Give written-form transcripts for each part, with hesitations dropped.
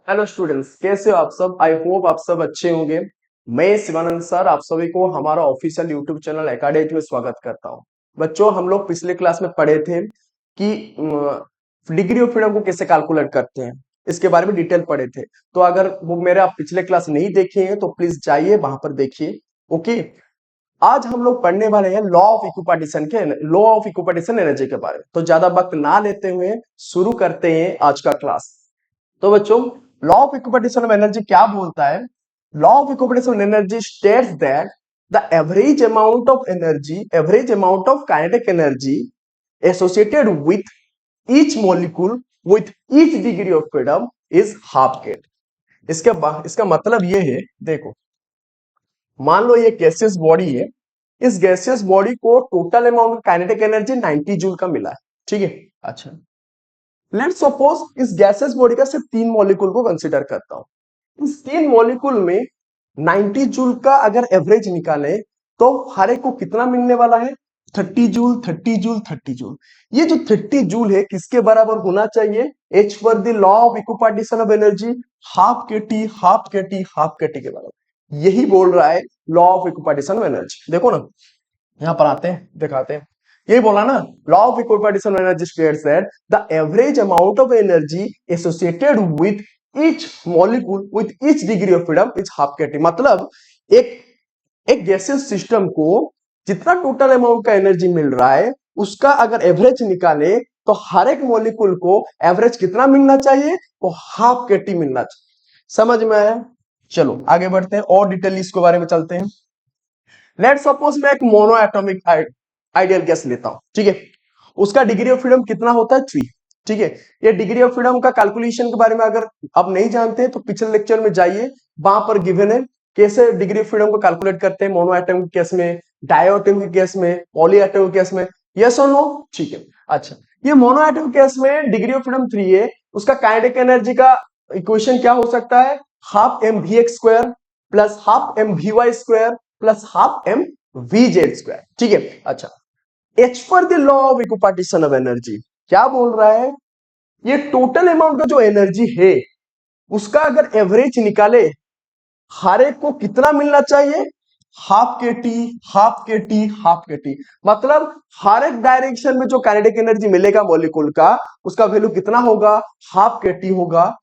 Hello students, कैसे हो आप सब। आई होप आप सब अच्छे होंगे। मैं शिवानंद सर आप सभी को हमारा ऑफिशियल यूट्यूब चैनल एकेडमी में स्वागत करता हूं। बच्चों, हम लोग पिछले क्लास में पढ़े थे कि डिग्री ऑफ फ्रीडम को कैसे कैलकुलेट करते हैं, इसके बारे में डिटेल पढ़े थे। तो अगर वो मेरे आप पिछले क्लास नहीं देखे हैं तो प्लीज जाइए वहां पर देखिए। ओके, आज हम लोग पढ़ने वाले हैं लॉ ऑफ इक्विपार्टीशन एनर्जी के बारे में। तो ज्यादा वक्त ना लेते हुए शुरू करते हैं आज का क्लास। तो बच्चों, law of equipartition of energy क्या बोलता है? Law of equipartition of energy states that the average amount of kinetic energy associated with each molecule with each degree of freedom is half kT. इसका मतलब ये है, देखो, मान लो ये गैसियस बॉडी है। इस गैसियस बॉडी को total amount kinetic energy 90 joule का मिला है। ठीक है, अच्छा, लेट्स सपोज इस गैसेस बॉडी का सिर्फ 3 मॉलिक्यूल को कंसीडर करता हूं। इस 3 मॉलिक्यूल में 90 जूल का अगर एवरेज निकाले तो हर एक को कितना मिलने वाला है? 30 जूल, 30 जूल, 30 जूल। ये जो 30 जूल है किसके बराबर होना चाहिए? एच पर the law of equipartition of energy, half के टी, हाफ के टी, हाफ के टी के बराबर। यही बोल रहा है law of equipartition of energy. देखो ना, यहां पर आते हैं, दिखाते हैं। यही बोला ना, law of equipartition of energy states that the average amount of energy associated with each molecule with each degree of freedom is half के टी। मतलब एक एक गैसियस सिस्टम को जितना टोटल अमाउंट का एनर्जी मिल रहा है उसका अगर एवरेज निकाले तो हर एक मॉलिक्यूल को एवरेज कितना मिलना चाहिए? वो हाफ के टी मिलना चाहिए। समझ में आया? चलो आगे बढ़ते हैं और डिटेल इसके बारे में चलते हैं। लेट सपोज मैं एक मोनो एटॉमिक आइडियल गैस लेता हूं। ठीक है, उसका डिग्री ऑफ फ्रीडम कितना होता है? 3। ठीक है, ये डिग्री ऑफ फ्रीडम का कैलकुलेशन के बारे में अगर आप नहीं जानते तो पिछले लेक्चर में जाइए, वहां पर गिवन है कैसे डिग्री ऑफ फ्रीडम को कैलकुलेट करते हैं मोनो एटॉमिक केस में, डायटोमिक केस में, पॉली एटॉमिक केस में। यस और नो? ठीक है, अच्छा, ये मोनो एटॉमिक केस में डिग्री ऑफ फ्रीडम 3 है। उसका काइनेटिक एनर्जी का इक्वेशन क्या हो सकता है? Half m v x square plus half m v y square plus half m v z square. ठीक है, अच्छा, एच पर the law of equipartition of energy क्या बोल रहा है? ये टोटल अमाउंट का जो एनर्जी है उसका अगर एवरेज निकाले हर एक को कितना मिलना चाहिए? हाफ के टी, हाफ के टी, हाफ के टी। मतलब हर एक डायरेक्शन में जो काइनेटिक एनर्जी मिलेगा मॉलिक्यूल का उसका वैल्यू कितना होगा? हाफ के टी होगा,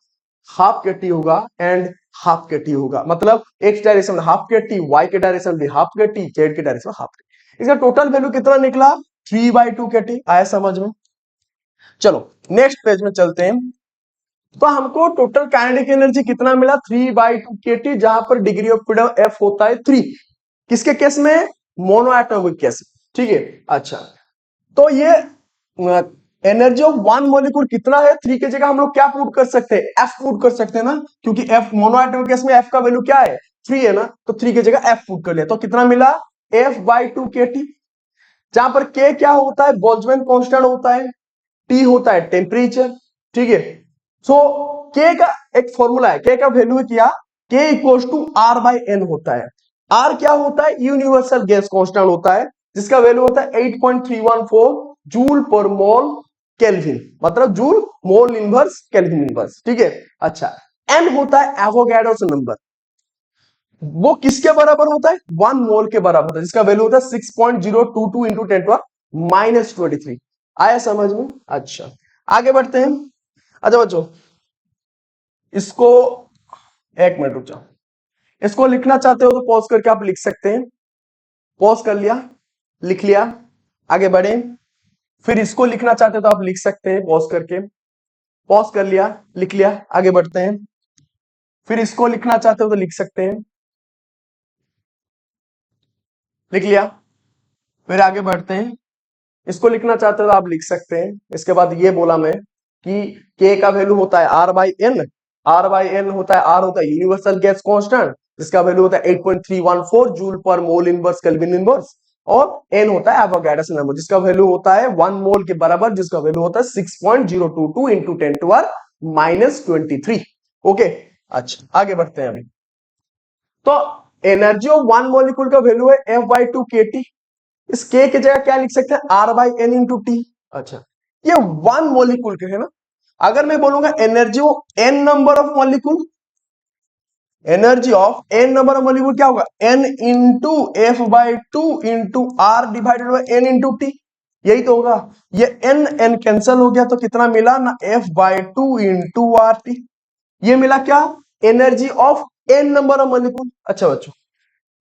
हाफ के टी होगा एंड हाफ के टी होगा। मतलब एक्स डायरेक्शन में हाफ के टी, वाई के डायरेक्शन में हाफ के टी, जेड के डायरेक्शन में हाफ के टी। इसका टोटल वैल्यू कितना निकला? 3/2 के टी। आया समझ में? चलो नेक्स्ट पेज में चलते हैं। तो हमको टोटल काइनेटिक एनर्जी कितना मिला? 3/2 के टी, जहां पर डिग्री ऑफ फ्रीडम एफ होता है 3। किसके केस में? Mono atomic case. ठीक है, अच्छा, तो ये एनर्जी ऑफ वन मॉलिक्यूल कितना है? 3 की जगह हम लोग क्या पुट कर सकते हैं? एफ पुट कर सकते हैं ना, क्योंकि एफ मोनो एटॉमिक केस में एफ का वैल्यू क्या है? 3 है ना, तो 3 की जगह एफ पुट कर लिया तो कितना मिला? F/2 के टी, जहां पर के क्या होता है? बोल्ट्जमैन कांस्टेंट होता है, टी होता है टेम्परेचर। ठीक है, सो के का एक फॉर्मूला है, के का वैल्यू क्या? K equals to R by N होता है। आर क्या होता है? यूनिवर्सल गैस कांस्टेंट होता है, जिसका वैल्यू होता है 8.314 जूल पर मोल केल्विन। मतलब joule mole inverse kelvin inverse. ठीक है, अच्छा, एन होता है एवोगैड्रोस नंबर। वो किसके बराबर होता है? 1 मोल के बराबर होता है, जिसका वैल्यू होता है 6.022 इंटू 10⁻⁻23। आया समझ में? अच्छा, आगे बढ़ते हैं। अच्छा बच्चों, इसको एक मिनट रुक जाओ। इसको लिखना चाहते हो तो पॉज करके आप लिख सकते हैं। पॉज कर लिया, लिख लिया, आगे बढ़े। फिर इसको लिखना चाहते हो तो आप लिख सकते हैं पॉज करके। पॉज कर लिया, लिख लिया, आगे बढ़ते हैं। फिर इसको लिखना चाहते हो तो लिख सकते हैं, लिख लिया। फिर आगे बढ़ते हैं, इसको लिखना चाहते हो तो आप लिख सकते हैं। इसके बाद ये बोला मैं कि के का वैल्यू होता है R by N. R by N होता है, आर होता है यूनिवर्सल गैस कांस्टेंट, जिसका वैल्यू होता है 8.314 joule per mole inverse kelvin inverse. और एन होता है एवोगैड्रोस नंबर, जिसका वैल्यू होता है 1 मोल के बराबर, जिसका वैल्यू होता है 6.022 इंटू 10⁻⁻23। ओके, अच्छा, आगे बढ़ते हैं अभी। तो एनर्जी ऑफ वन मॉलिक्यूल का वैल्यू है F/2 के टी। इस के की जगह क्या लिख सकते हैं? R by N into T. अच्छा, ये वन मॉलिक्यूल के है ना, अगर मैं बोलूंगा energy of N number of molecule, energy of N number of molecule क्या होगा, N into F by two into R divided by N into T, यही तो होगा। ये एन एन कैंसिल हो गया तो कितना मिला ना, f by two into R T, ये मिला क्या, energy of N number of molecule. अच्छा बच्चों,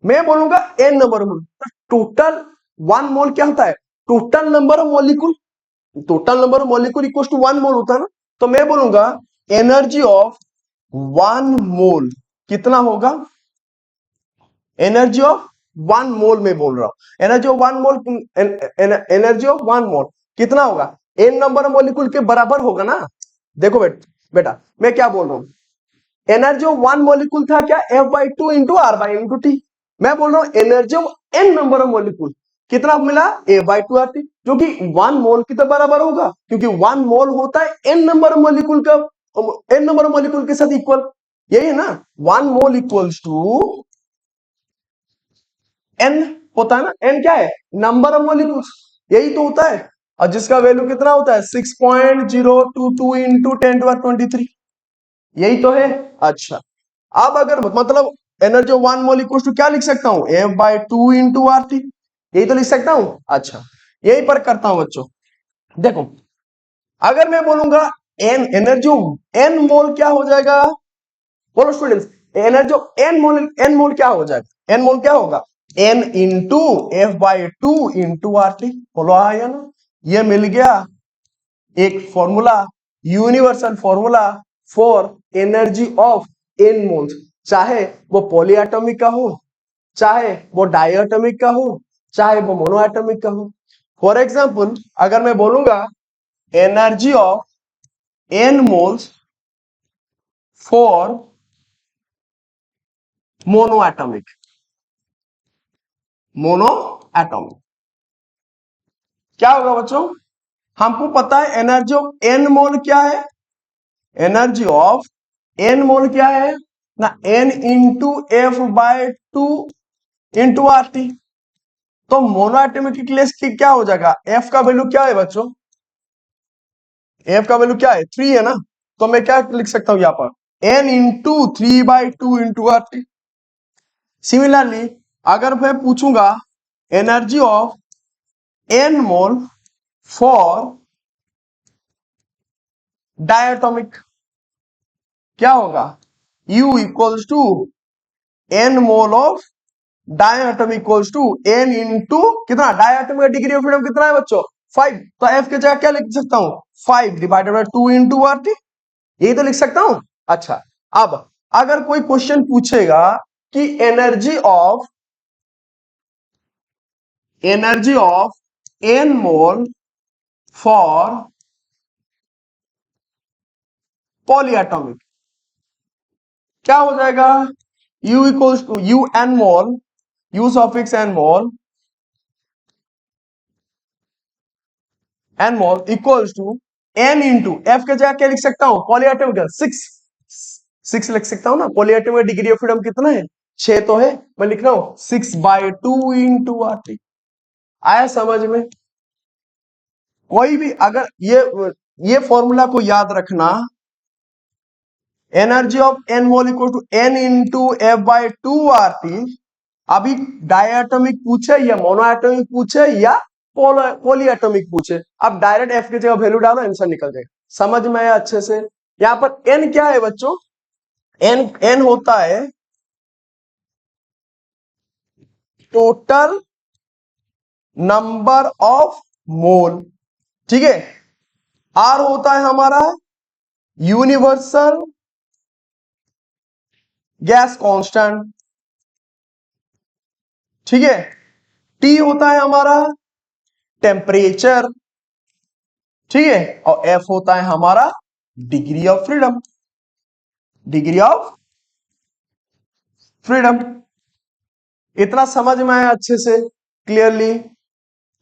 मैं बोलूंगा N number of molecule, total one mole क्या होता है, total number of molecule, total number of molecule equal to one mole होता है ना। तो मैं बोलूंगा एनर्जी ऑफ वन मोल कितना होगा, एनर्जी ऑफ वन मोल में बोल रहा हूं, energy of one mole, energy of one मोल कितना होगा, एन नंबर ऑफ मॉलिक्यूल के बराबर होगा ना। देखो बेटा मैं क्या बोल रहा हूं, एनर्जी ऑफ वन मॉलिक्यूल था क्या, f by two into R by into T. मैं बोल रहा हूं energy of N number of molecule कितना मिला, a by two R T, जो कि वन मोल की तो बराबर होगा, क्योंकि वन मोल होता है एन नंबर ऑफ मॉलिक्यूल का, एन नंबर ऑफ मॉलिक्यूल के साथ इक्वल, यही है ना, one mole equals to N होता है ना, एन क्या है, नंबर ऑफ मॉलिक्यूल्स, यही तो होता है। और जिसका वैल्यू कितना होता है, 6.022 इंटू 10⁻23, यही तो है। अच्छा, अब अगर मतलब energy of one mole equal to क्या लिख सकता हूं, f by two into R T, यही तो लिख सकता हूं। अच्छा, यही पर करता हूं बच्चों। देखो, अगर मैं बोलूंगा N energy of N mole क्या हो जाएगा, बोलो students, energy of N mole क्या हो जाएगा, एन मोल क्या होगा, N into F by two into R T, बोलो आया ना, ये मिल गया एक formula, universal formula for energy of N moles, चाहे वो पॉलीएटॉमिक का हो, चाहे वो डायटॉमिक का हो, चाहे वो मोनोएटॉमिक का हो। फॉर एग्जांपल अगर मैं बोलूंगा energy of N moles for monoatomic, monoatomic क्या होगा बच्चों, हमको पता है एनर्जी ऑफ एन मोल क्या है, एनर्जी ऑफ एन मोल क्या है ना, N into f by two into R T. तो मोनोएटॉमिक के लिए क्या हो जाएगा, एफ का वैल्यू क्या है बच्चों, एफ का वैल्यू क्या है, 3 है ना, तो मैं क्या लिख सकता हूं यहां पर, N into 3/2 into R T. Similarly अगर मैं पूछूंगा energy of N mole for diatomic, क्या होगा, U equals to N mole of diatomic equals to N into कितना, डायटोमिक का डिग्री ऑफ फ्रीडम कितना है बच्चों, 5, तो F के जगह क्या लिख सकता हूं, 5 divided by 2 into R T, यही तो लिख सकता हूं। अच्छा, अब अगर कोई क्वेश्चन पूछेगा कि energy of N mole for polyatomic क्या हो जाएगा, U equals to U N mole, U suffix N mole, N mole equals to N into f के जगह क्या लिख सकता हूं, पॉलीएटॉमिक 6 लिख सकता हूं ना, पॉलीएटॉमिक डिग्री ऑफ फ्रीडम कितना है, 6 तो है, मैं लिख रहा हूं 6/2 इंटू आर टी। आया समझ में, कोई भी अगर ये फॉर्मूला को याद रखना, energy of N mole equal to N into F by two R T, अभी डायटोमिक पूछे या मोनोएटॉमिक पूछे या पॉलीएटॉमिक पूछे, अब डायरेक्ट एफ की जगह वैल्यू डालो, आंसर निकल जाएगा। समझ में आया अच्छे से। यहां पर एन क्या है बच्चों, एन होता है टोटल नंबर ऑफ मोल, ठीक है, आर होता है हमारा यूनिवर्सल गैस कांस्टेंट, ठीक है, टी होता है हमारा टेम्परेचर, ठीक है, और एफ होता है हमारा degree of freedom, degree of freedom. इतना समझ में आया अच्छे से, क्लियरली,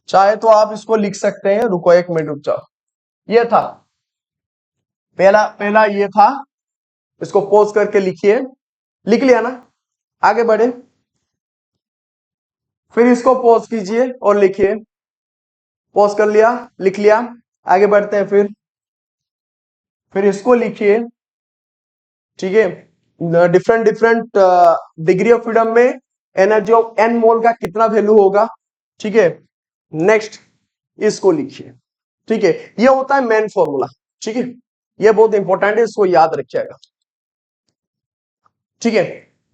चाहे तो आप इसको लिख सकते हैं, रुको एक मिनट रुक जाओ, ये था पहला पहला ये था, इसको पॉज करके लिखिए, लिख लिया ना, आगे बढ़े, फिर इसको पॉज कीजिए और लिखिए, पॉज कर लिया, लिख लिया, आगे बढ़ते हैं, फिर इसको लिखिए, ठीक है। Different different degree of freedom में एनर्जी ऑफ एन मोल का कितना वैल्यू होगा, ठीक है। नेक्स्ट इसको लिखिए, ठीक है। ये होता है मेन फॉर्मूला, ठीक है। ये बहुत इंपॉर्टेंट है, इसको याद रखिएगा, ठीक है।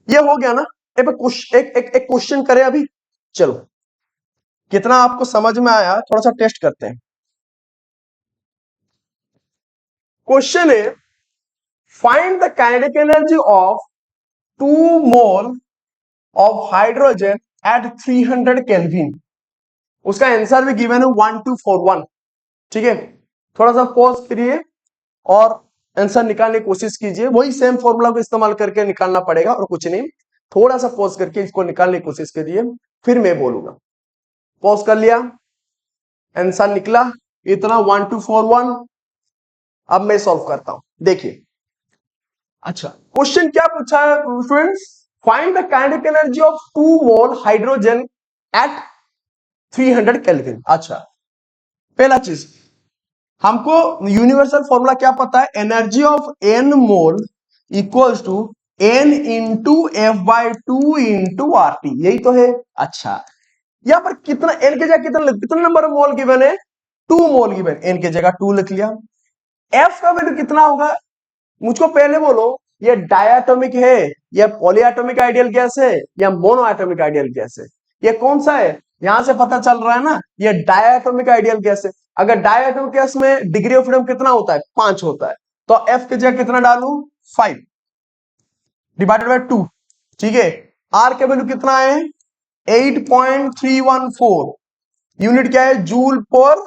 ये हो गया ना। एक क्वेश्चन करें अभी, चलो। कितना आपको समझ में आया थोड़ा सा टेस्ट करते हैं। क्वेश्चन है, find the kinetic energy of 2 mole of hydrogen at 300 kelvin. उसका आंसर भी गिवन है 1241, ठीक है। थोड़ा सा पॉज करिए और आंसर निकालने की कोशिश कीजिए। वही सेम फॉर्मूला को इस्तेमाल करके निकालना पड़ेगा और कुछ नहीं। थोड़ा सा पॉज करके इसको निकालने की कोशिश करिए, फिर मैं बोलूंगा। पॉज कर लिया, आंसर निकला इतना 1241। अब मैं सॉल्व करता हूं, देखिए। अच्छा, क्वेश्चन क्या पूछा है students? Find the kinetic energy of 2 mole hydrogen at 300 kelvin. अच्छा, पहला चीज हमको यूनिवर्सल फॉर्मूला क्या पता है? Energy of N mole equals to N into F by two into R T, यही तो है। अच्छा, यहां पर कितना एन के जगह कितना नंबर मोल गिवन है? 2 मोल गिवन, एन के जगह 2 लिख लिया। एफ का वैल्यू कितना होगा? मुझको पहले बोलो, ये डायटोमिक है या पॉलीएटॉमिक आइडियल गैस है या मोनोएटॉमिक आइडियल गैस है? ये कौन सा है? यहां से पता चल रहा है ना, ये डायटोमिक आइडियल गैस है। अगर डायटोमिक गैस में डिग्री ऑफ फ्रीडम कितना होता है? 5 होता है। तो एफ की जगह कितना डालू? 5 डिवाइडेड बाय 2, ठीक है। आर के वैल्यू कितना है? 8.314। यूनिट क्या है? Joule per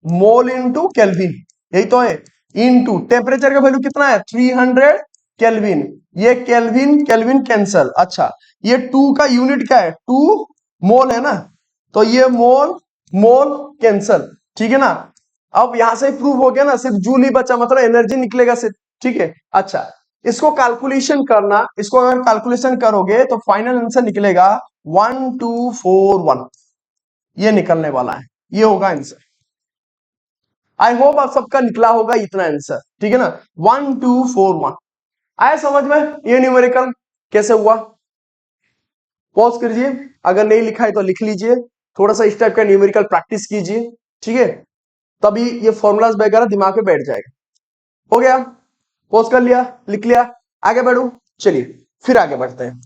mole into kelvin, यही तो है। इंटू टेम्परेचर का वैल्यू कितना है? 300 केल्विन। ये केल्विन केल्विन कैंसल। अच्छा, ये 2 का यूनिट क्या है? 2 मोल है ना, तो ये मोल मोल कैंसल, ठीक है ना। अब यहां से प्रूव हो गया ना, सिर्फ जूल ही बचा, मतलब एनर्जी निकलेगा सिर्फ, ठीक है। अच्छा, इसको कैलकुलेशन करना, इसको अगर कैलकुलेशन करोगे तो फाइनल आंसर निकलेगा 1241, ये निकलने वाला है, ये होगा आंसर। आई होप आप सबका निकला होगा इतना आंसर, ठीक है ना। 1241 आया समझ में? ये न्यूमेरिकल कैसे हुआ? पॉज कीजिए, अगर नहीं लिखा है तो लिख लीजिए। थोड़ा सा इस टाइप का न्यूमेरिकल प्रैक्टिस कीजिए, ठीक है। तभी ये फॉर्मूलाज वगैरह दिमाग में बैठ जाएगा। हो गया? पॉज कर लिया, लिख लिया, आगे बढ़ू। चलिए फिर आगे बढ़ते हैं।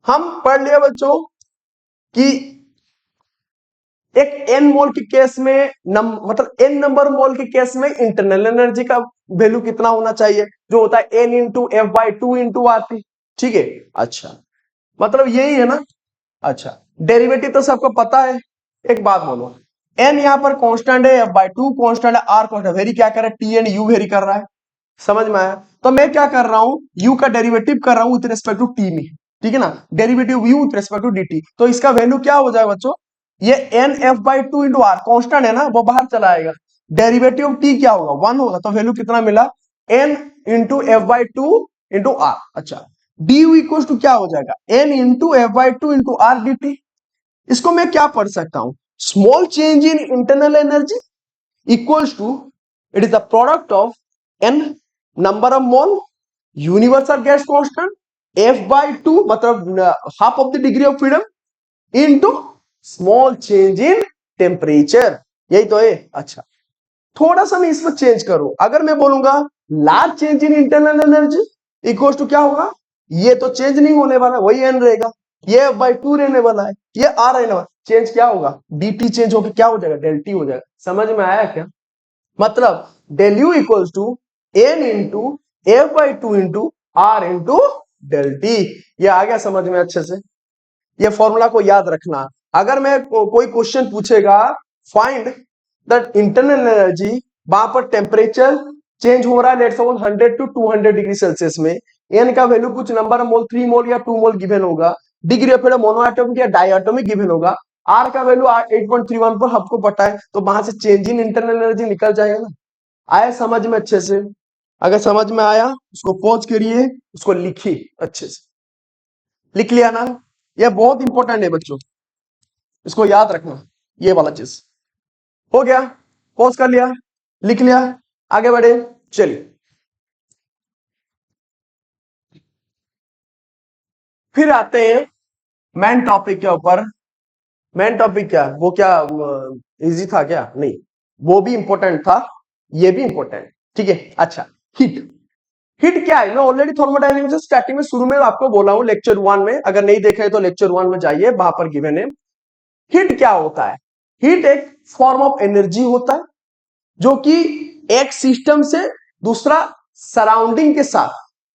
हम पढ़ लिया बच्चों कि एक एन मोल के केस में मतलब एन नंबर मोल के केस में इंटरनल एनर्जी का वैल्यू कितना होना चाहिए? जो होता है N into F by two into R T, ठीक है। अच्छा, मतलब यही है ना। अच्छा, डेरिवेटिव तो सबको पता है। एक बात बोलो, एन यहां पर कांस्टेंट है, एफ बाई टू कांस्टेंट है, आर कांस्टेंट, वेरी क्या कर रहा है? टी एंड यू वेरी कर रहा है। समझ में आया? तो मैं क्या कर रहा हूं? यू का डेरिवेटिव कर रहा हूं विथ रिस्पेक्ट टू टी में, ठीक है ना। Derivative u with respect to d t, तो इसका वैल्यू क्या हो जाएगा बच्चों? ये n f by two into R constant है ना, वो बाहर चला आएगा। डेरिवेटिव ऑफ टी क्या होगा? 1 होगा, तो वैल्यू कितना मिला? N into F by two into R. अच्छा, डी यू इक्वल टू क्या हो जाएगा? N into F by two into R D T. इसको मैं क्या पढ़ सकता हूं? Small change in internal energy equals to, it is the product of N number of mole universal gas constant F by two, मतलब half of the degree of freedom, into small change in temperature, यही तो है। अच्छा, थोड़ा सा मैं इसमें change करूं, अगर मैं बोलूंगा large change in internal energy equal to क्या होगा? ये तो चेंज नहीं होने वाला, वही एन रहेगा। ये बाई टू रहने वाला है, ये आर रहने वाला। चेंज क्या होगा? डी टी चेंज होकर क्या हो जाएगा? डेल टी हो जाएगा। समझ में आया क्या? मतलब del u equals to N into F by two into R into del T. ये आ गया समझ में अच्छे से? ये फॉर्मूला को याद रखना। अगर मैं कोई क्वेश्चन पूछेगा, फाइंड द इंटरनल एनर्जी, वहां पर टेम्परेचर चेंज हो रहा है let's suppose 100 to 200 degree Celsius में, एन का वैल्यू कुछ नंबर मोल 3 मोल या 2 मोल गिवन होगा, डिग्री ऑफ फ्रीडम मोनोएटॉमिक या डायटोमिक गिवन होगा, आर का वैल्यू 8.31 पर हमको पता है, तो वहां से चेंज इन इंटरनल एनर्जी निकल जाएगा ना। आया समझ में अच्छे से? अगर समझ में आया उसको पॉज करिए, उसको लिखिए अच्छे से। लिख लिया ना? यह बहुत इंपॉर्टेंट है बच्चों, इसको याद रखना, ये वाला चीज। हो गया? पॉज कर लिया, लिख लिया, आगे बढ़े। चलिए फिर आते हैं मेन टॉपिक के ऊपर। मेन टॉपिक क्या, वो क्या इजी था क्या? नहीं, वो भी इंपॉर्टेंट था, ये भी इंपॉर्टेंट। ठीक है, अच्छा। हीट, हीट क्या है? मैं ऑलरेडी थर्मोडायनेमिक्स से स्टार्टिंग में शुरू में आपको बोला हूं लेक्चर 1 में, अगर नहीं देखे तो लेक्चर 1 में जाइए, वहां पर गिवन है। हीट क्या होता है? हीट एक फॉर्म ऑफ एनर्जी होता है जो कि एक सिस्टम से दूसरा सराउंडिंग के साथ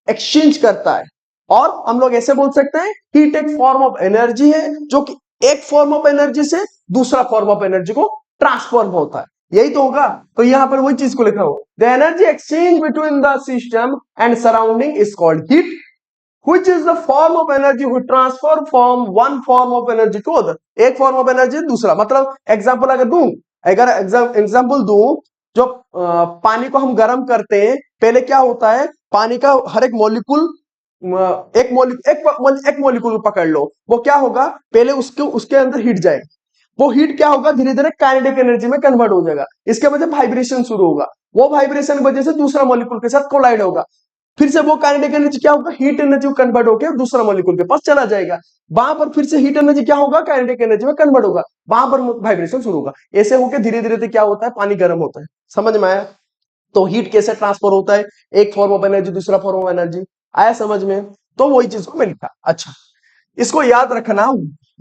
एक्सचेंज करता है। और हम लोग ऐसे बोल सकते हैं हीट एक फॉर्म ऑफ एनर्जी है जो कि एक फॉर्म ऑफ एनर्जी से दूसरा फॉर्म ऑफ एनर्जी को ट्रांसफॉर्म होता है। यही तो होगा। तो यहां पर वही चीज को लिखा हो, the energy exchange between the system and surrounding is called heat, which is the form of energy which transfer from one form of energy to other। एक फॉर्म ऑफ एनर्जी दूसरा, मतलब एग्जांपल अगर दूं, अगर एग्जांपल दूं, जो पानी को हम गर्म करते हैं, पहले क्या होता है, पानी का हर एक मॉलिक्यूल, एक मॉलिक्यूल पकड़ लो, वो क्या होगा, पहले उसके उसके अंदर हीट जाएगी, वो हीट क्या होगा, धीरे धीरे काइनेटिक एनर्जी में कन्वर्ट हो जाएगा, इसके वजह वाइब्रेशन शुरू होगा, वो वाइब्रेशन की वजह से दूसरा मॉलिक्यूल के साथ कोलाइड होगा, फिर से वो काइनेटिक एनर्जी क्या होगा, हीट एनर्जी कन्वर्ट होकर दूसरा मॉलिक्यूल के पास चला जाएगा, वहां पर फिर से हीट एनर्जी क्या होगा, काइनेटिक एनर्जी में कन्वर्ट होगा, वहां पर वाइब्रेशन शुरू होगा, ऐसे होकर धीरे धीरे क्या होता है, पानी गर्म होता है। समझ में आया? तो हीट कैसे ट्रांसफर होता है, एक फॉर्म ऑफ एनर्जी दूसरा फॉर्म ऑफ एनर्जी, आया समझ में? तो वही चीज को मैं लिखा। अच्छा, इसको याद रखना,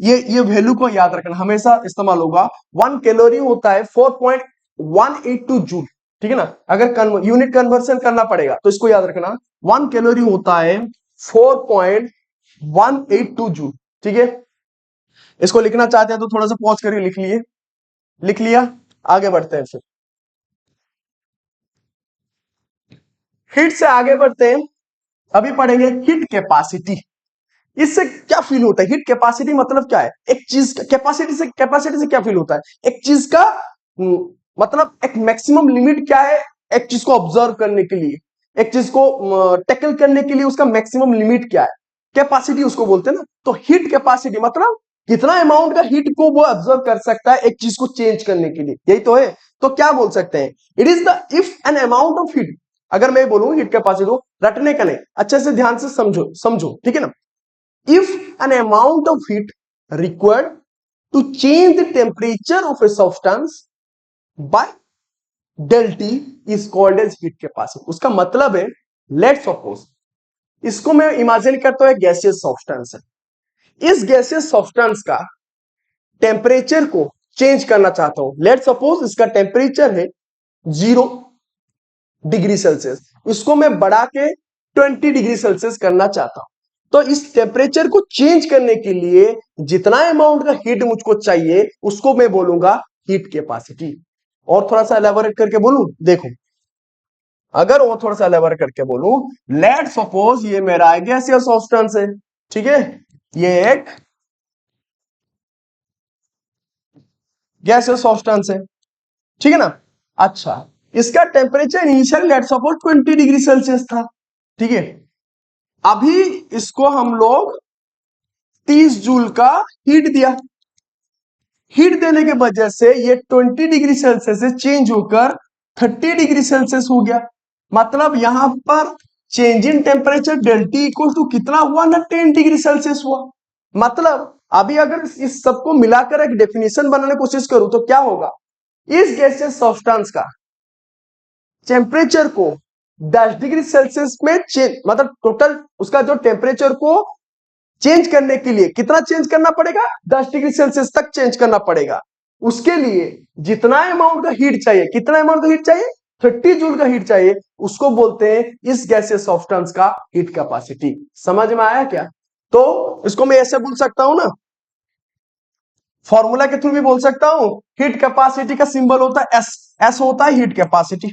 ये वैल्यू को याद रखना, हमेशा इस्तेमाल होगा। 1 कैलोरी होता है 4.182 जूल। ठीक है ना? अगर यूनिट कन्वर्सन करना पड़ेगा तो इसको याद रखना, 1 कैलोरी होता है 4.182 जूल। ठीक है, इसको लिखना चाहते हैं तो थोड़ा सा पॉज करके लिख लिए, लिख लिया, आगे बढ़ते हैं। फिर हीट से आगे बढ़ते हैं, अभी पढ़ेंगे हीट कैपेसिटी। इससे क्या फील होता है, हीट कैपेसिटी मतलब क्या है, एक चीज कैपेसिटी से क्या फील होता है, एक चीज का मतलब एक मैक्सिमम लिमिट क्या है, एक चीज को ऑब्जर्व करने के लिए, एक चीज को टैकल करने के लिए उसका मैक्सिमम लिमिट क्या है, कैपेसिटी उसको बोलते हैं ना। तो हीट कैपेसिटी मतलब कितना अमाउंट का हीट को वो ऑब्जर्व कर सकता है एक चीज को चेंज करने के लिए, यही तो है। तो क्या बोल सकते हैं, it is the if an amount of heat, अगर मैं बोलूं हीट कैपेसिटी को, रटने का नहीं, अच्छे से ध्यान से समझो समझो, ठीक है ना। If an amount of heat required to change the temperature of a substance by del T is called as heat capacity। उसका मतलब है, लेट सपोज, इसको मैं इमेजिन करता हूं गैसियस सब्सटेंस है, इस गैसियस सब्सटेंस का टेम्परेचर को चेंज करना चाहता हूं। लेट सपोज इसका टेम्परेचर है 0 डिग्री सेल्सियस, इसको मैं बढ़ा के 20 डिग्री सेल्सियस करना चाहता हूं। तो इस टेम्परेचर को चेंज करने के लिए जितना अमाउंट का हीट मुझको चाहिए उसको मैं बोलूंगा हीट कैपेसिटी। और थोड़ा सा एलेबोरेट करके बोलूं, देखो, अगर और थोड़ा सा एलेबोरेट करके बोलूं, लेट सपोज ये मेरा गैसियस सब्सटेंस है, ठीक है, ये एक गैसियस सब्सटेंस है, ठीक है ना। अच्छा, इसका temperature initial let suppose 20 degree Celsius था, ठीक है। अभी इसको हम लोग 30 जूल का हीट दिया, हीट देने के वजह से ये 20 डिग्री सेल्सियस से चेंज होकर 30 डिग्री सेल्सियस हो गया। मतलब यहां पर change in temperature del T equal to कितना हुआ ना, 10 डिग्री सेल्सियस हुआ। मतलब अभी अगर इस सबको मिलाकर एक डेफिनेशन बनाने की कोशिश करूं तो क्या होगा, इस गैसियस सब्सटेंस का टेम्परेचर को 10 डिग्री सेल्सियस में चेंज, मतलब टोटल उसका जो टेम्परेचर को चेंज करने के लिए कितना चेंज करना पड़ेगा, 10 डिग्री सेल्सियस तक चेंज करना पड़ेगा। उसके लिए जितना अमाउंट का हीट चाहिए, कितना अमाउंट का हीट चाहिए, 30 जूल का हीट चाहिए, उसको बोलते हैं इस गैसियस सब्सटेंस का हीट कैपेसिटी। समझ में आया क्या? तो इसको मैं ऐसे बोल सकता हूं ना, फॉर्मूला के थ्रू भी बोल सकता हूं, हीट कैपेसिटी का सिंबल होता है एस, एस होता है हीट कैपेसिटी,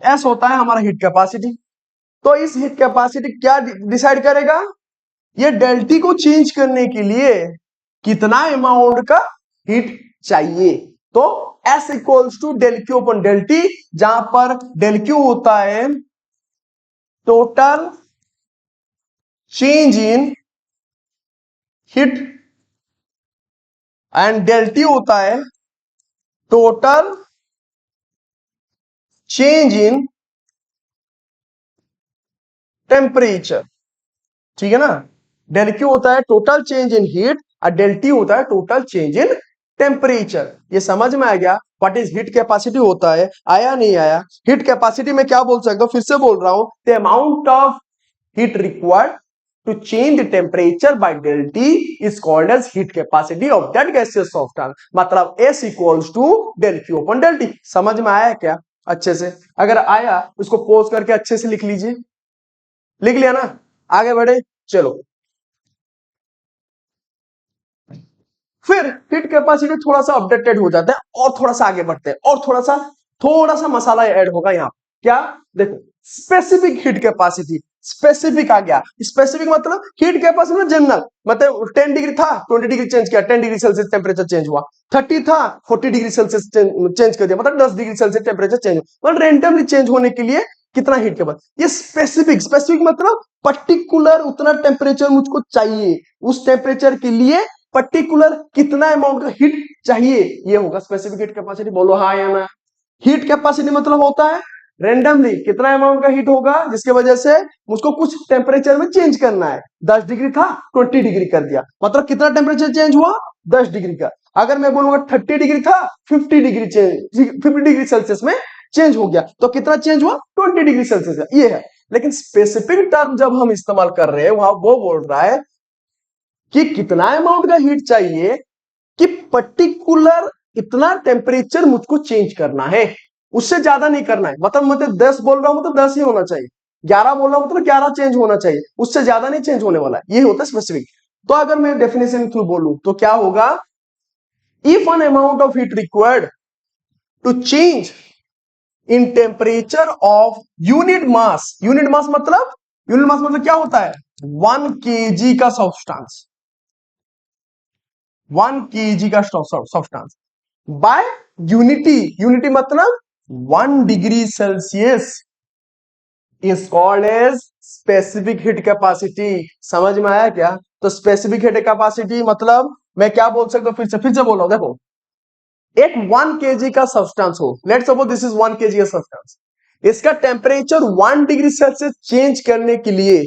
एस होता है हमारा हीट कैपेसिटी। तो इस हीट कैपेसिटी क्या डिसाइड करेगा, ये डेल्टी को चेंज करने के लिए कितना अमाउंट का हीट चाहिए। तो S equals to del Q upon del T, जहां पर डेल क्यू होता है total change in heat and del T होता है टोटल चेंज इन टेम्परेचर, ठीक है ना। डेल क्यू होता है टोटल चेंज इन हीट और डेल टी होता है टोटल चेंज इन टेम्परेचर। ये समझ में आ गया व्हाट इज हीट कैपेसिटी होता है, आया नहीं आया। हीट कैपेसिटी में क्या बोल सकता हूं, फिर से बोल रहा हूं, the amount of heat required to change the temperature by del T is called as heat capacity of that gaseous substance। मतलब S equals to del Q upon del T। समझ में आया क्या अच्छे से? अगर आया उसको पोज करके अच्छे से लिख लीजिए। लिख लिया ना, आगे बढ़े चलो। फिर हीट कैपेसिटी थोड़ा सा अपडेटेड हो जाता है और थोड़ा सा आगे बढ़ते हैं और थोड़ा सा मसाला ऐड होगा यहाँ। क्या देखो, स्पेसिफिक हीट कैपेसिटी, स्पेसिफिक आ गया। स्पेसिफिक मतलब हीट कैपेसिटी में जनरल, मतलब 10 डिग्री था 20 डिग्री चेंज किया, 10 डिग्री सेल्सियस टेम्परेचर चेंज हुआ, 30 था 40 डिग्री सेल्सियस चेंज कर दिया, मतलब 10 डिग्री सेल्सियस टेम्परेचर चेंज हुआ, मतलब रेंडमली चेंज होने के लिए कितना हीट के बाद। ये स्पेसिफिक, स्पेसिफिक मतलब पर्टिकुलर उतना टेम्परेचर मुझको चाहिए, उस टेम्परेचर के लिए पर्टिकुलर कितना अमाउंट का हीट चाहिए, ये होगा स्पेसिफिक हीट कैपेसिटी। बोलो हाँ या ना। हीट कैपेसिटी मतलब होता है रेंडमली कितना अमाउंट का हीट होगा जिसके वजह से मुझको कुछ टेम्परेचर में चेंज करना है। 10 डिग्री था 20 डिग्री कर दिया, मतलब कितना टेम्परेचर चेंज हुआ 10 डिग्री का। अगर मैं बोलूंगा 30 डिग्री था 50 डिग्री चेंज, 50 डिग्री सेल्सियस में चेंज हो गया, तो कितना चेंज हुआ 20 डिग्री सेल्सियस का, ये है। लेकिन स्पेसिफिक टर्म जब हम इस्तेमाल कर रहे हैं वहां वो बोल रहा है कि कितना अमाउंट का हीट चाहिए कि पर्टिकुलर इतना टेम्परेचर मुझको चेंज करना है, उससे ज्यादा नहीं करना है। मतलब 10 बोल रहा हूं मतलब 10 ही होना चाहिए, 11 बोल रहा हूं मतलब 11 चेंज होना चाहिए, उससे ज्यादा नहीं चेंज होने वाला है, ये होता है स्पेसिफिक। तो अगर मैं डेफिनेशन थ्रू बोलूं तो क्या होगा, if an amount of heat required to change in temperature of unit mass, unit mass मतलब क्या होता है 1 kg का सब्सटेंस, 1 kg का सब्सटेंस बाय यूनिटी, यूनिटी मतलब 1 degree Celsius is called as specific heat capacity. समझ में आया क्या? तो स्पेसिफिक हीट कैपेसिटी मतलब मैं क्या बोल सकता हूं, फिर से बोल रहा हूं, देखो एक 1 kg का सब्सटेंस हो, let's suppose this is 1 kg का सब्सटेंस, इसका टेम्परेचर 1 डिग्री सेल्सियस चेंज करने के लिए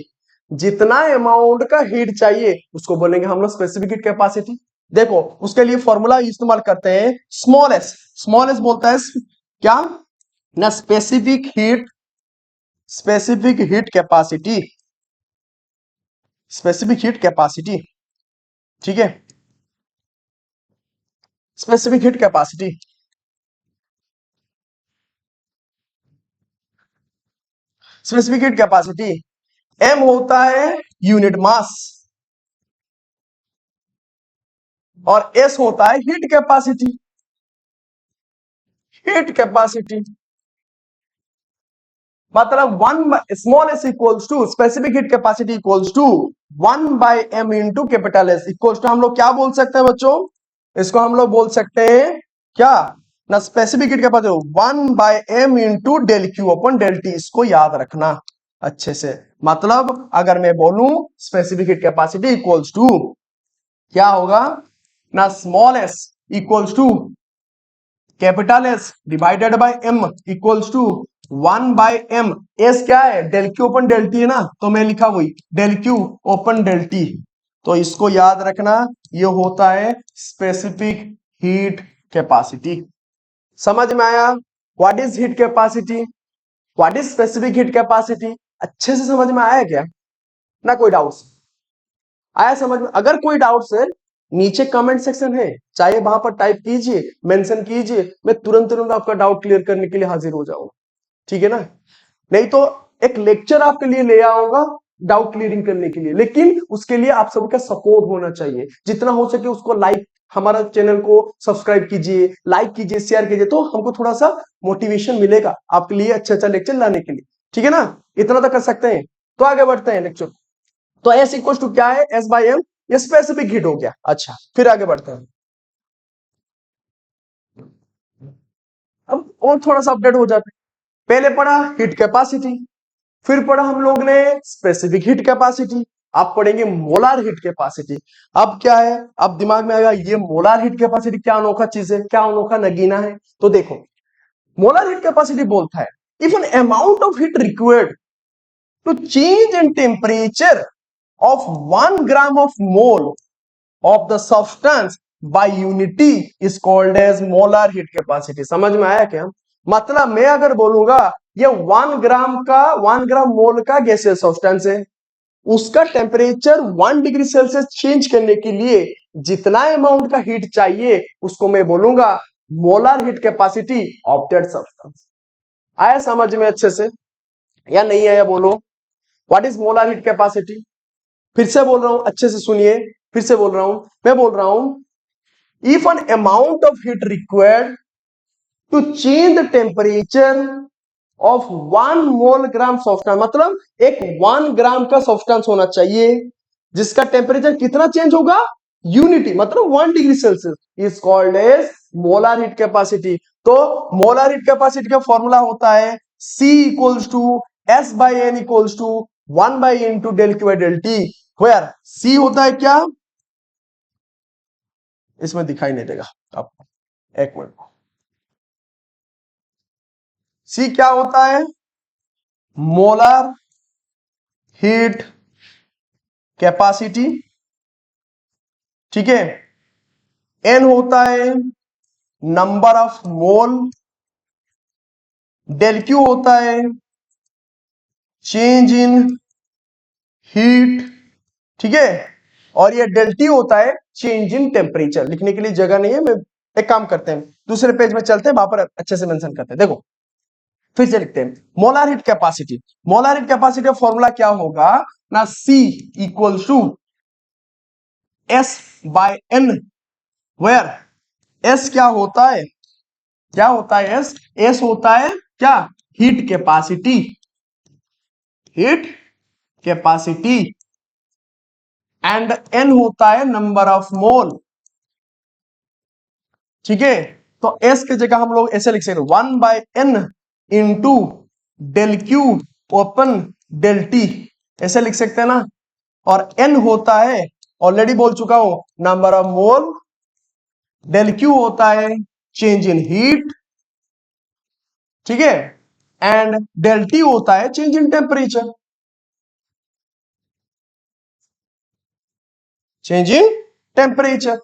जितना अमाउंट का हीट चाहिए उसको बोलेंगे हम लोग स्पेसिफिक हीट कैपेसिटी। देखो उसके लिए फॉर्मूला इस्तेमाल करते हैं स्मॉल एस, स्मॉल एस बोलता है क्या ना, specific heat capacity, specific heat capacity, ठीक है, specific heat capacity. Specific heat capacity m होता है यूनिट मास और एस होता है हीट कैपेसिटी, हीट कैपेसिटी मतलब 1 small S equals to specific heat capacity equals to 1/m into capital S equals to, हम लोग क्या बोल सकते हैं बच्चों, इसको हम लोग बोल सकते हैं क्या ना, specific heat capacity 1/m into del Q upon del T, इसको याद रखना अच्छे से। मतलब अगर मैं बोलूं specific heat capacity equals to क्या होगा ना, small S equals to capital S divided by M equals to 1/m। S क्या है, del Q upon del T है ना, तो मैं लिखा वही del Q upon del T, तो इसको याद रखना, ये होता है स्पेसिफिक हीट कैपेसिटी। समझ में आया what is heat capacity, what is specific heat capacity? अच्छे से समझ में आया क्या ना, कोई डाउट्स आया समझ में? अगर कोई डाउट्स है नीचे कमेंट सेक्शन है, चाहे वहां पर टाइप कीजिए, मेंशन कीजिए, मैं तुरंत तुरंत आपका डाउट क्लियर करने के लिए हाजिर हो जाऊंगा, ठीक है ना। नहीं तो एक लेक्चर आपके लिए ले आऊंगा डाउट क्लियरिंग करने के लिए, लेकिन उसके लिए आप सबका सपोर्ट होना चाहिए, जितना हो सके उसको लाइक, हमारा चैनल को सब्सक्राइब कीजिए, लाइक कीजिए, शेयर कीजिए, तो हमको थोड़ा सा मोटिवेशन मिलेगा आपके लिए अच्छा अच्छा लेक्चर लाने के लिए, ठीक है ना। इतना तो कर सकते हैं। तो आगे बढ़ते हैं लेक्चर। तो एस इक्वल टू क्या है, S/m, ये स्पेसिफिक हीट हो गया। अच्छा फिर आगे बढ़ते हैं, अब और थोड़ा सा अपडेट हो जाते हैं। पहले पढ़ा हीट कैपेसिटी, फिर पढ़ा हम लोग ने स्पेसिफिक हीट कैपेसिटी, आप पढ़ेंगे मोलार हीट कैपेसिटी। अब क्या है, अब दिमाग में आएगा ये मोलार हीट कैपेसिटी क्या अनोखा चीज है, क्या अनोखा नगीना है। तो देखो मोलार हीट कैपेसिटी बोलता है if an amount of heat required to change in temperature of 1 gram of mole of the substance by unity is called as molar heat capacity. समझ में आया क्या? मतलब मैं अगर बोलूंगा ये 1 ग्राम मोल का गैसियस सब्सटेंस है, उसका टेम्परेचर 1 डिग्री सेल्सियस चेंज करने के लिए जितना अमाउंट का हीट चाहिए उसको मैं बोलूंगा molar heat capacity of that substance. आया समझ में अच्छे से या नहीं आया बोलो? What is molar heat capacity? फिर से बोल रहा हूं, अच्छे से सुनिए, फिर से बोल रहा हूं, मैं बोल रहा हूं if an amount of heat required to change the temperature of 1 mole gram substance, मतलब एक 1 ग्राम का सब्सटेंस होना चाहिए जिसका टेम्परेचर कितना चेंज होगा, यूनिटी मतलब 1 degree Celsius, is called as molar heat capacity. तो मोलार हीट कैपेसिटी का फॉर्मूला होता है C equals to S by n equals to 1 by n to del Q by del T, where C होता है क्या, इसमें दिखाई नहीं देगा आपको, एक मिनट। C क्या होता है, मोलार हीट कैपेसिटी, ठीक है। N होता है number of mole, del Q होता है चेंज इन हीट, ठीक है, और ये डेल टी होता है चेंज इन टेम्परेचर। लिखने के लिए जगह नहीं है, मैं एक काम करते हैं दूसरे पेज में चलते हैं, वहां पर अच्छे से मेंशन करते हैं। देखो फिर से लिखते हैं molar heat capacity. Molar heat capacity का फॉर्मूला क्या होगा ना, C equal to S by N, where S क्या होता है, क्या होता है S, S होता है क्या, heat capacity, heat capacity, and N होता है नंबर ऑफ मोल, ठीक है। तो S की जगह हम लोग ऐसे लिख सकते 1 by N into del Q upon del T, ऐसे लिख सकते हैं ना। और N होता है, ऑलरेडी बोल चुका हूं, number of mole, del Q होता है चेंज इन हीट, ठीक है, एंड डेल टी होता है change in temperature, change in temperature.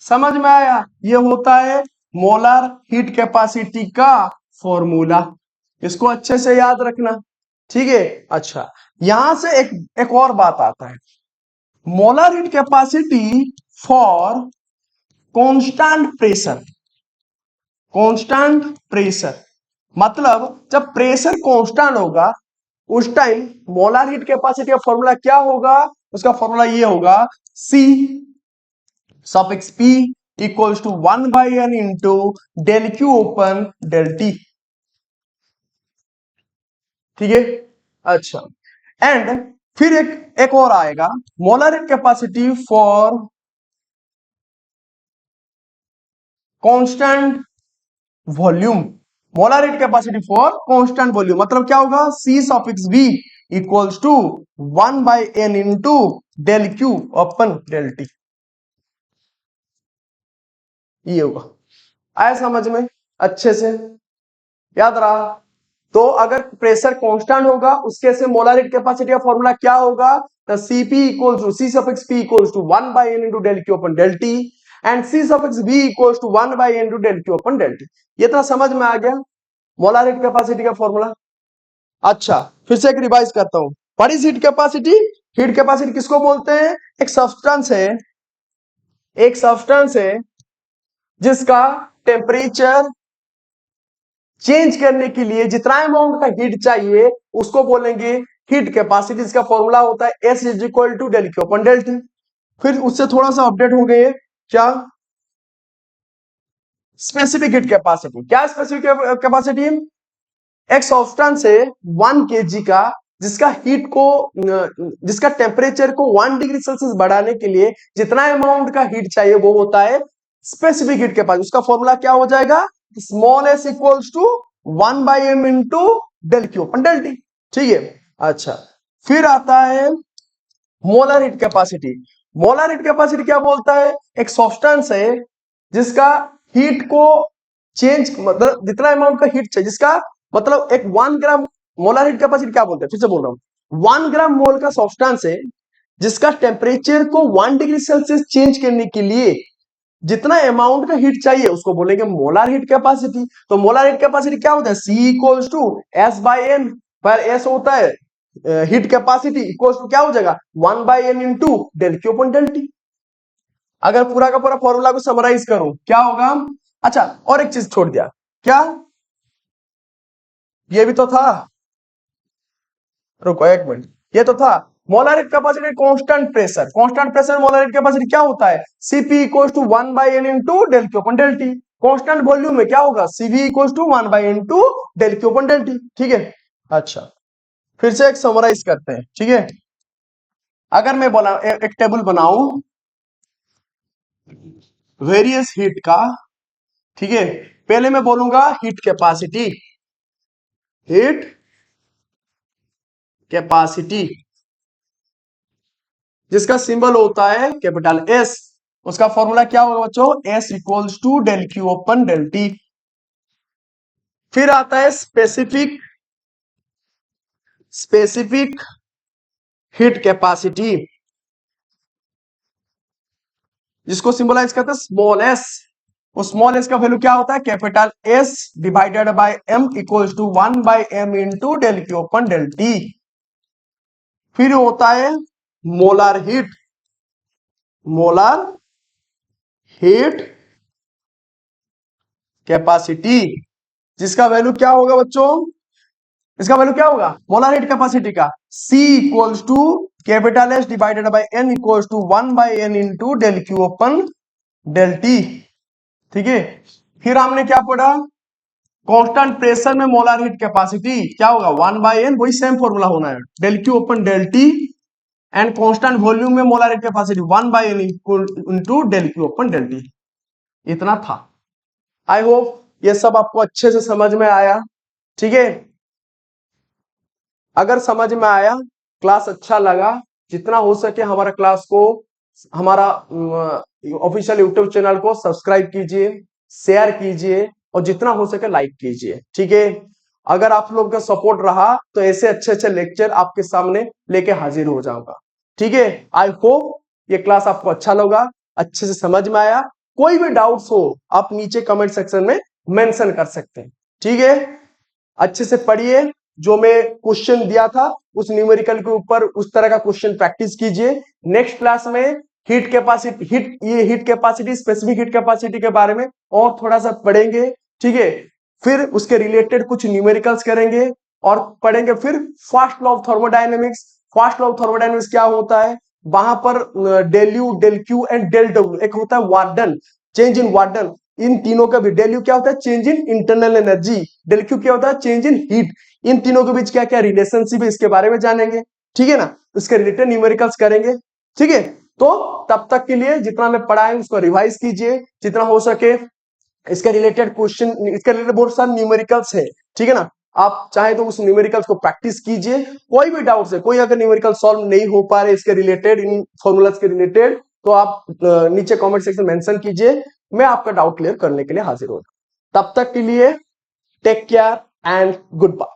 समझ में आया? ये होता है मोलार हीट कैपेसिटी का फॉर्मूला, इसको अच्छे से याद रखना, ठीक है। अच्छा यहां से एक और बात आता है, molar heat capacity for constant pressure, constant pressure मतलब जब प्रेशर कांस्टेंट होगा उस टाइम मोलार हीट कैपेसिटी का फॉर्मूला क्या होगा, उसका फॉर्मूला ये होगा C suffix P equals to 1 by N into del Q upon del T, ठीक है। अच्छा एंड फिर एक और आएगा molar heat capacity for constant volume, molar heat capacity for constant volume मतलब क्या होगा, C suffix V equals to 1 by N into del Q upon del T, ये होगा। आया समझ में अच्छे से, याद रहा? तो अगर प्रेशर कांस्टेंट होगा उसके से मोलार हीट कैपेसिटी का फॉर्मूला क्या होगा, तो Cp equals to C suffix P equals to 1 by N into del Q upon del T and C suffix V equals to 1 by N into del Q upon del T. ये तो समझ में आ गया molar heat capacity का formula. अच्छा फिर से एक रिवाइज करता हूं, what is heat capacity? Heat capacity किसको बोलते हैं, एक सब्सटेंस है, एक सब्सटेंस है जिसका टेम्परेचर चेंज करने के लिए जितना अमाउंट का हीट चाहिए उसको बोलेंगे हीट कैपेसिटी, इसका फॉर्मूला होता है S is equal to del Q upon del T. फिर उससे थोड़ा सा अपडेट हो गए क्या, स्पेसिफिक हीट कैपेसिटी। क्या स्पेसिफिक कैपेसिटी, एक सब्सटेंस है 1 kg का जिसका हीट को जिसका टेम्परेचर को 1 डिग्री सेल्सियस बढ़ाने के लिए जितना अमाउंट का हीट चाहिए वो होता है स्पेसिफिक हीट कैपेसिटी। उसका फॉर्मूला क्या हो जाएगा, small s equals to 1 by m into del Q upon del T, ठीक है। अच्छा फिर आता है molar heat capacity. Molar heat capacity क्या बोलता है? एक सब्सटेंस है जिसका हीट को चेंज, मतलब जितना अमाउंट का हीट चाहिए, जिसका मतलब एक 1 ग्राम। मोलर हीट कैपेसिटी क्या बोलते हैं, फिर से बोल रहा हूं, 1 ग्राम मोल का सब्सटेंस है जिसका टेम्परेचर को 1 डिग्री सेल्सियस चेंज करने के लिए जितना अमाउंट का हीट चाहिए उसको बोलेंगे मोलर हीट कैपेसिटी। तो मोलर हीट कैपेसिटी क्या होता है? C equals to S by n, पर एस होता है हीट कैपेसिटी, इक्वल्स टू क्या हो जाएगा 1/n into del Q upon del T. अगर पूरा का पूरा फॉर्मूला को समराइज करूं क्या होगा? अच्छा, और एक चीज छोड़ दिया, क्या ये भी तो था, रुको एक मिनट, ये तो था molar heat capacity constant pressure. Constant pressure molar heat capacity क्या होता है? Cp equals to 1/n into del Q upon del T. Constant volume में क्या होगा? Cv equals to 1/n into del Q upon del T. ठीक है, अच्छा फिर से एक समराइज करते हैं, ठीक है। अगर मैं बोला एक टेबल बनाऊं वेरियस हीट का, ठीक है, पहले मैं बोलूंगा हीट कैपेसिटी, हीट कैपेसिटी जिसका सिंबल होता है कैपिटल एस। उसका फॉर्मूला क्या होगा बच्चों? S equals to del Q upon del T. फिर आता है स्पेसिफिक, स्पेसिफिक हीट कैपेसिटी जिसको सिंबलाइज करते हैं स्मॉल एस। उस स्मॉल एस का वैल्यू क्या होता है? Capital S divided by M equals to 1/m into del Q upon del T. फिर होता है molar heat, molar heat capacity जिसका वैल्यू क्या होगा बच्चों? इसका वैल्यू क्या होगा मोलर हीट कैपेसिटी का? C equals to capital S divided by n equals to 1/n into del Q upon del T. ठीक है, फिर हमने क्या पढ़ा? कांस्टेंट प्रेशर में मोलर हीट कैपेसिटी क्या होगा? 1/n, वही सेम फॉर्मूला होना है, del Q upon del T. And constant volume में molar heat capacity 1/n into del Q upon del T. इतना था। आई होप ये सब आपको अच्छे से समझ में आया, ठीक है। अगर समझ में आया, क्लास अच्छा लगा, जितना हो सके हमारा क्लास को, हमारा ऑफिशियल यूट्यूब चैनल को सब्सक्राइब कीजिए, शेयर कीजिए और जितना हो सके लाइक कीजिए, ठीक है। अगर आप लोग का सपोर्ट रहा तो ऐसे अच्छे अच्छे लेक्चर आपके सामने लेके हाजिर हो जाऊंगा, ठीक है। आई होप ये क्लास आपको अच्छा लगा, अच्छे से समझ में आया। कोई भी डाउट्स हो आप नीचे कमेंट सेक्शन में मेंशन कर सकते हैं, ठीक है। अच्छे से पढ़िए, जो मैं क्वेश्चन दिया था उस न्यूमेरिकल के ऊपर उस तरह का क्वेश्चन प्रैक्टिस कीजिए। नेक्स्ट क्लास में heat capacity, heat capacity, specific heat capacity के बारे में और थोड़ा सा पढ़ेंगे, ठीक है। फिर उसके रिलेटेड कुछ न्यूमेरिकल्स करेंगे और पढ़ेंगे फिर first law of thermodynamics. First law of thermodynamics क्या होता है? वहां पर del u, del Q and del W, एक होता है वार्डन, चेंज इन वार्डन। इन तीनों का भी, डेल यू क्या होता है? Change in internal energy, del Q क्या होता है? Change in heat. इन तीनों के बीच क्या क्या रिलेशनशिप है इसके बारे में जानेंगे, ठीक है ना। इसके रिलेटेड न्यूमेरिकल्स करेंगे, ठीक है। तो तब तक के लिए जितना मैं पढ़ाए उसको रिवाइज कीजिए जितना हो सके। इसके रिलेटेड क्वेश्चन, इसके रिलेटेड बहुत सारे न्यूमेरिकल्स है, ठीक है ना। आप चाहे तो उस न्यूमेरिकल्स को प्रैक्टिस कीजिए। कोई भी डाउट है, कोई अगर न्यूमेरिकल सॉल्व नहीं हो पा रहे इसके रिलेटेड, इन फॉर्मूलाज के रिलेटेड, तो आप नीचे कमेंट सेक्शन मेंशन कीजिए, मैं आपका डाउट क्लियर करने के लिए हाजिर हूँ। तब तक के लिए take care and good bye.